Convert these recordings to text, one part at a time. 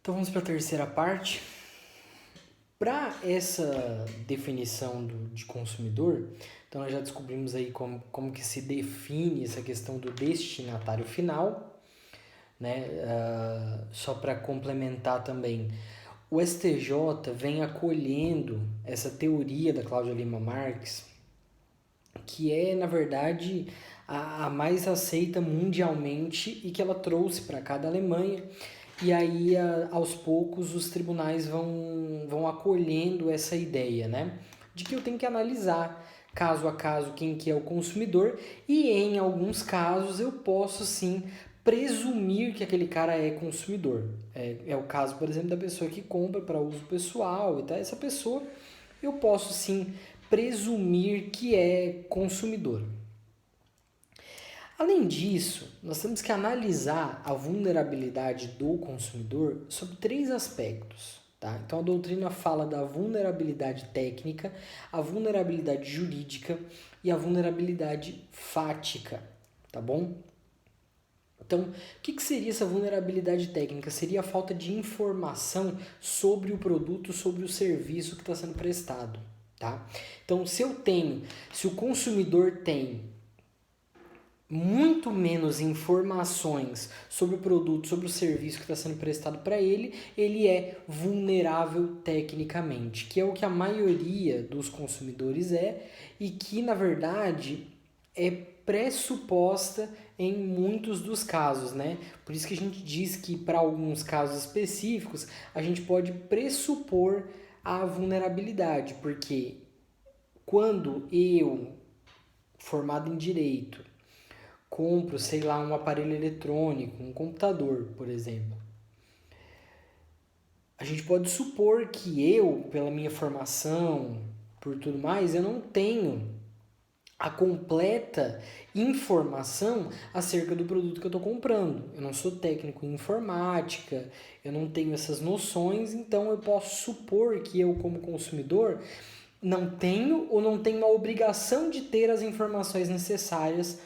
Então vamos para a terceira parte. Para essa definição de consumidor, então nós já descobrimos aí como que se define essa questão do destinatário final, né? Só para complementar também, o STJ vem acolhendo essa teoria da Cláudia Lima Marx, que é, na verdade, a mais aceita mundialmente e que ela trouxe para cá da Alemanha. E aí, aos poucos, os tribunais vão acolhendo essa ideia, né? De que eu tenho que analisar caso a caso quem que é o consumidor e, em alguns casos, eu posso, sim, presumir que aquele cara é consumidor. É o caso, por exemplo, da pessoa que compra para uso pessoal e tal. Essa pessoa, eu posso, sim, presumir que é consumidor. Além disso, nós temos que analisar a vulnerabilidade do consumidor sobre três aspectos. Tá? Então a doutrina fala da vulnerabilidade técnica, a vulnerabilidade jurídica e a vulnerabilidade fática. Tá bom? Então, o que seria essa vulnerabilidade técnica? Seria a falta de informação sobre o produto, sobre o serviço que está sendo prestado. Tá? Então, se o consumidor tem muito menos informações sobre o produto, sobre o serviço que está sendo prestado para ele, ele é vulnerável tecnicamente, que é o que a maioria dos consumidores é e que, na verdade, é pressuposta em muitos dos casos, né? Por isso que a gente diz que para alguns casos específicos a gente pode pressupor a vulnerabilidade, porque quando eu, formado em direito, compro, sei lá, um aparelho eletrônico, um computador, por exemplo, a gente pode supor que eu, pela minha formação, por tudo mais, eu não tenho a completa informação acerca do produto que eu estou comprando. Eu não sou técnico em informática, eu não tenho essas noções, então eu posso supor que eu, como consumidor, não tenho ou não tenho a obrigação de ter as informações necessárias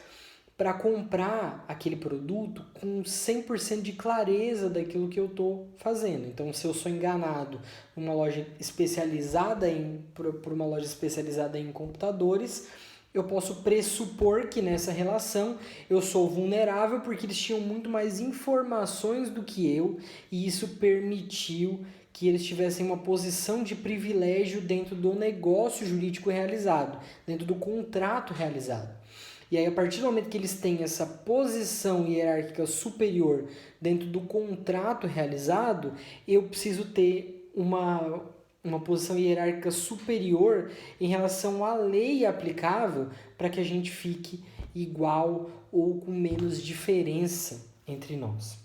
para comprar aquele produto com 100% de clareza daquilo que eu estou fazendo. Então, se eu sou enganado numa loja especializada por uma loja especializada em computadores, eu posso pressupor que nessa relação eu sou vulnerável porque eles tinham muito mais informações do que eu e isso permitiu que eles tivessem uma posição de privilégio dentro do negócio jurídico realizado, dentro do contrato realizado. E aí, a partir do momento que eles têm essa posição hierárquica superior dentro do contrato realizado, eu preciso ter uma posição hierárquica superior em relação à lei aplicável para que a gente fique igual ou com menos diferença entre nós.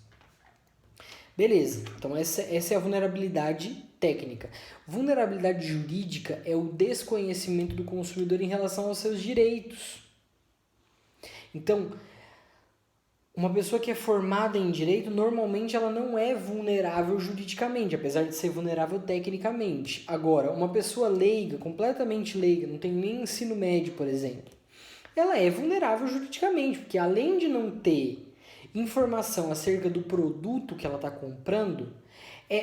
Beleza, então essa é a vulnerabilidade técnica. Vulnerabilidade jurídica é o desconhecimento do consumidor em relação aos seus direitos. Então, uma pessoa que é formada em direito, normalmente ela não é vulnerável juridicamente, apesar de ser vulnerável tecnicamente. Agora, uma pessoa leiga, completamente leiga, não tem nem ensino médio, por exemplo, ela é vulnerável juridicamente, porque além de não ter informação acerca do produto que ela está comprando,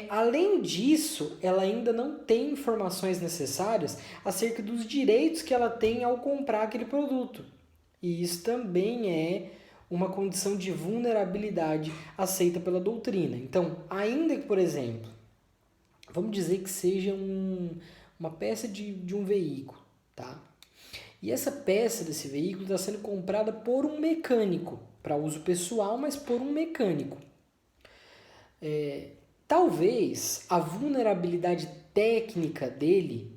além disso, ela ainda não tem informações necessárias acerca dos direitos que ela tem ao comprar aquele produto. E isso também é uma condição de vulnerabilidade aceita pela doutrina. Então, ainda que, por exemplo, vamos dizer que seja uma peça de um veículo, tá? E essa peça desse veículo está sendo comprada por um mecânico, para uso pessoal, mas por um mecânico. Talvez a vulnerabilidade técnica dele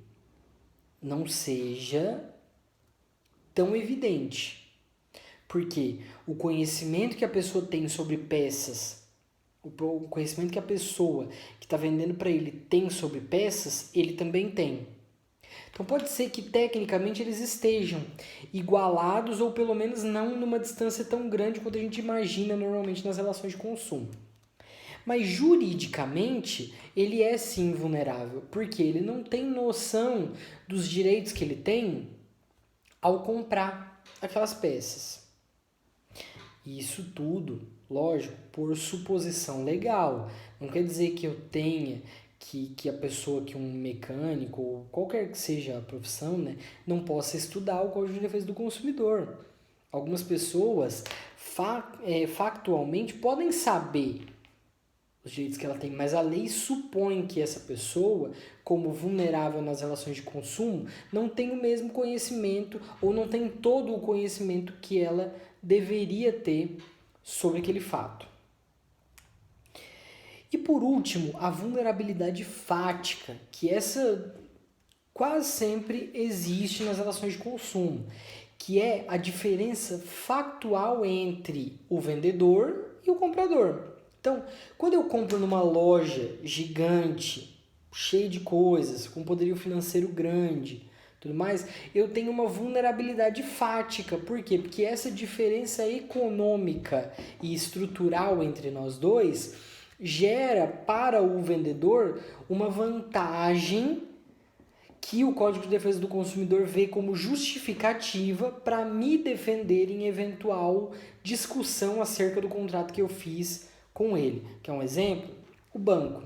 não seja tão evidente. Porque o conhecimento que a pessoa tem sobre peças, o conhecimento que a pessoa que está vendendo para ele tem sobre peças, ele também tem. Então pode ser que tecnicamente eles estejam igualados ou pelo menos não numa distância tão grande quanto a gente imagina normalmente nas relações de consumo. Mas juridicamente ele é sim vulnerável, porque ele não tem noção dos direitos que ele tem ao comprar aquelas peças. E isso tudo lógico, por suposição legal. Não quer dizer que eu tenha que a pessoa, que um mecânico, ou qualquer que seja a profissão, né, não possa estudar o Código de Defesa do Consumidor. Algumas pessoas factualmente podem saber os direitos que ela tem, mas a lei supõe que essa pessoa, como vulnerável nas relações de consumo, não tem o mesmo conhecimento ou não tem todo o conhecimento que ela deveria ter sobre aquele fato. E por último, a vulnerabilidade fática, que essa quase sempre existe nas relações de consumo, que é a diferença factual entre o vendedor e o comprador. Então, quando eu compro numa loja gigante, cheia de coisas, com poderio financeiro grande, tudo mais, eu tenho uma vulnerabilidade fática. Por quê? Porque essa diferença econômica e estrutural entre nós dois gera para o vendedor uma vantagem que o Código de Defesa do Consumidor vê como justificativa para me defender em eventual discussão acerca do contrato que eu fiz com ele. Quer um exemplo? O banco.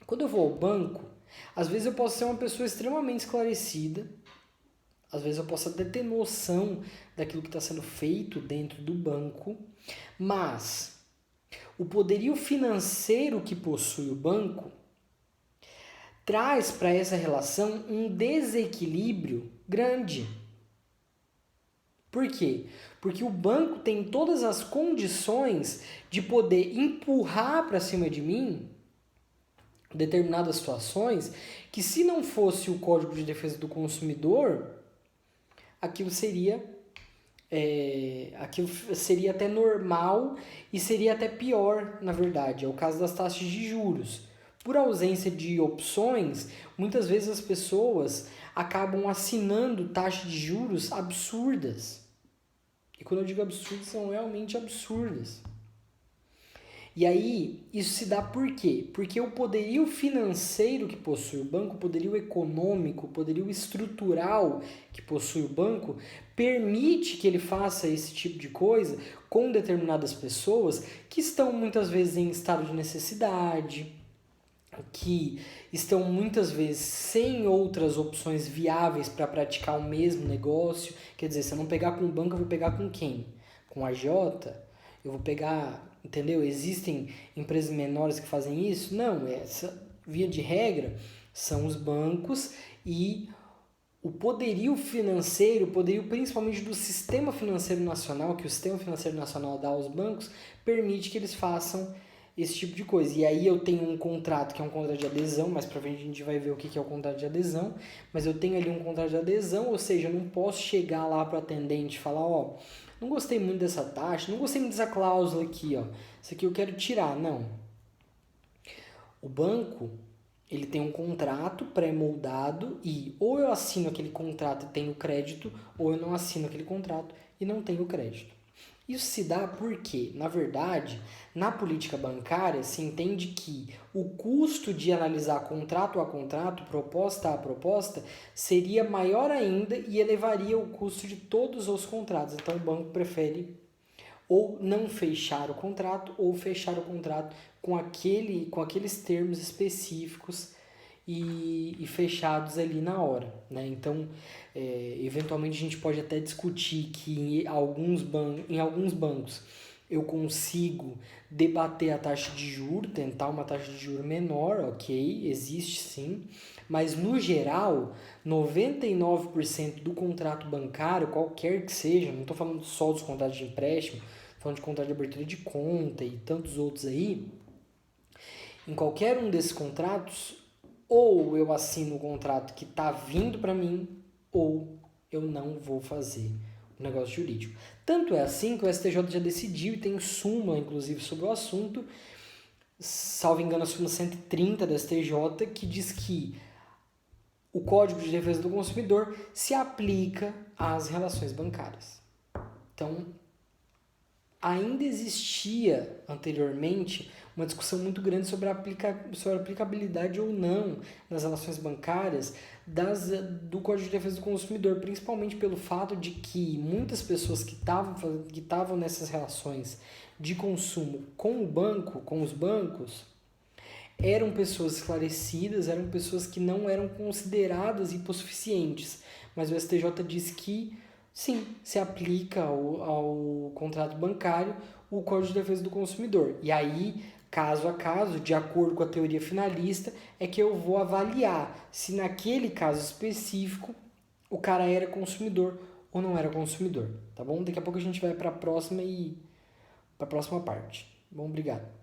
Quando eu vou ao banco, às vezes eu posso ser uma pessoa extremamente esclarecida, às vezes eu posso até ter noção daquilo que está sendo feito dentro do banco, mas o poderio financeiro que possui o banco traz para essa relação um desequilíbrio grande. Por quê? Porque o banco tem todas as condições de poder empurrar para cima de mim determinadas situações que, se não fosse o Código de Defesa do Consumidor, aquilo seria até normal e seria até pior, na verdade. É o caso das taxas de juros. Por ausência de opções, muitas vezes as pessoas acabam assinando taxas de juros absurdas. E quando eu digo absurdas, são realmente absurdas. E aí, isso se dá por quê? Porque o poderio financeiro que possui o banco, o poderio econômico, o poderio estrutural que possui o banco, permite que ele faça esse tipo de coisa com determinadas pessoas que estão muitas vezes em estado de necessidade, que estão muitas vezes sem outras opções viáveis para praticar o mesmo negócio. Quer dizer, se eu não pegar com o banco, eu vou pegar com quem? Com a agiota? Eu vou pegar, entendeu? Existem empresas menores que fazem isso? Não, essa via de regra são os bancos e o poderio financeiro, o poderio principalmente do sistema financeiro nacional, que o sistema financeiro nacional dá aos bancos, permite que eles façam esse tipo de coisa. E aí eu tenho um contrato que é um contrato de adesão, mais pra frente a gente vai ver o que é o contrato de adesão, mas eu tenho ali um contrato de adesão, ou seja, eu não posso chegar lá pro atendente e falar, ó, não gostei muito dessa taxa, não gostei muito dessa cláusula aqui, ó, isso aqui eu quero tirar. Não. O banco, ele tem um contrato pré-moldado e ou eu assino aquele contrato e tenho crédito, ou eu não assino aquele contrato e não tenho crédito. Isso se dá porque, na verdade, na política bancária se entende que o custo de analisar contrato a contrato, proposta a proposta, seria maior ainda e elevaria o custo de todos os contratos. Então o banco prefere ou não fechar o contrato ou fechar o contrato com aqueles termos específicos e fechados ali na hora, né? Então, eventualmente a gente pode até discutir que em alguns bancos eu consigo debater a taxa de juro, tentar uma taxa de juro menor, ok, existe sim, mas no geral, 99% do contrato bancário, qualquer que seja, não estou falando só dos contratos de empréstimo, estou falando de contrato de abertura de conta e tantos outros aí, em qualquer um desses contratos, ou eu assino o contrato que está vindo para mim, ou eu não vou fazer o negócio jurídico. Tanto é assim que o STJ já decidiu e tem súmula, inclusive, sobre o assunto, salvo engano, a súmula 130 da STJ, que diz que o Código de Defesa do Consumidor se aplica às relações bancárias. Então, ainda existia anteriormente uma discussão muito grande sobre a aplicabilidade ou não nas relações bancárias do Código de Defesa do Consumidor, principalmente pelo fato de que muitas pessoas que estavam nessas relações de consumo com o banco, com os bancos, eram pessoas esclarecidas, eram pessoas que não eram consideradas hipossuficientes. Mas o STJ diz que, sim, se aplica ao contrato bancário o Código de Defesa do Consumidor. E aí, caso a caso, de acordo com a teoria finalista, é que eu vou avaliar se naquele caso específico o cara era consumidor ou não era consumidor, tá bom? Daqui a pouco a gente vai para a próxima parte. Bom, obrigado.